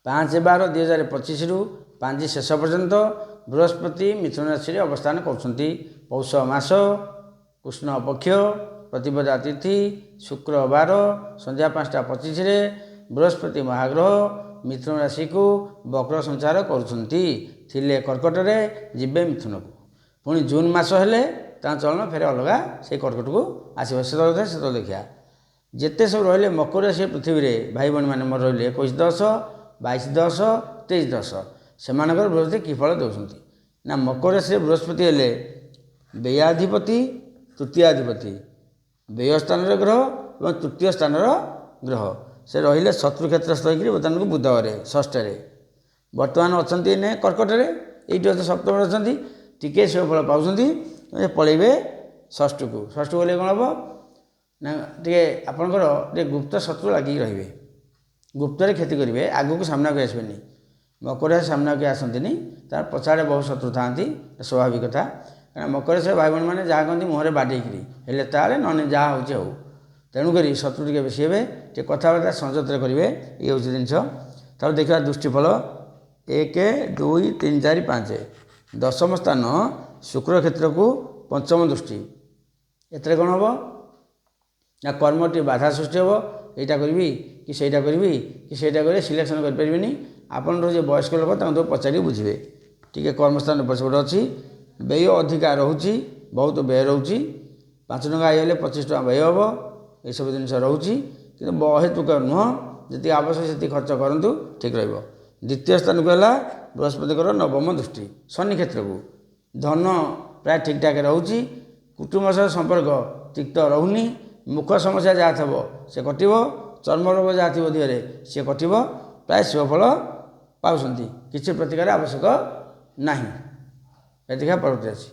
5/12/2025 5 शेष पर्यंत बृहस्पति मिथुन राशि अवस्थान कर पौष मास कृष्ण पक्ष प्रतिपदा तिथि शुक्रवार संध्या 5:25 बृहस्पति महाग्रह मिथुन राशि को वक्र संचार करुँचे कर्कट रे जीवे मिथुन को पुणी जून मास हेले चलन फेर अलग से कर्कट को आसो से देखा जिते सब रही मकर राशि पृथ्वी रे भाई भाई मैंने मोर रही 21/10 22/10 23/10 से बृहस्पति कि फल दौरान ना मकर राशि बृहस्पति हेले व्ययाधिपति तृतीयाधिपति व्यय स्थान ग्रह और तृतीय स्थान ग्रह से रहिले शत्रु क्षेत्रस्थ होकर बर्तमान को बुधवार षष्ठ बर्तमान अच्छा कर्कट ये सप्तम अच्छा टिके शुभ फल पाँच पलैबे षष्ठ को गले कौन हम ना टे आपणकर गुप्त शत्रु लगे रे गुप्त क्षति करेंगे आगू को सामना को आसबेनि मकर सामना को आसती तार पछाड़े बहुत शत्रु था स्वाभाविक कथा क्या मकर से भाई भाई मैंने जहाँ कहते मुहर बाडेकरी हेल्ले ताले न जहाँ हो तेणुक शत्रु टे बेसी हे टे कथबार्ता संयत करेंगे ये हूँ जिनस तब देखा दृष्टिफल 1 2 3 4 5 दशम स्थान शुक्र क्षेत्र को पंचम दृष्टि एत कौन हम ना कर्म टी बाधा सृष्टि हे यहाँ करी कि सहीटा करी कि सहीटा कर सिलेक्शन करें आपन जो वयस्क लोक पचारि बुझे टी कर्मस्थान पछपटे अच्छी व्यय अधिका रोचे बहुत व्यय रोचे 5 टଙ୍କା आइले 25 टଙ୍କା व्यय हम ये सब जिन रोचे कि अहेतुक नुह जी आवश्यक से खर्च करूँ ठीक द्वितीय स्थान को है बृहस्पति नवम दृष्टि शनि क्षेत्र को धन प्राय ठीक ठाक रोचे कुटुंब सह संपर्क तिक्त रोनी मुख समस्या जहाँ थो से कट चर्म रोग जहाँ थी देहरे सी कट प्राय शुभफल पाँच किसी प्रतिकार आवश्यक ना देखा परवर्ती अच्छी।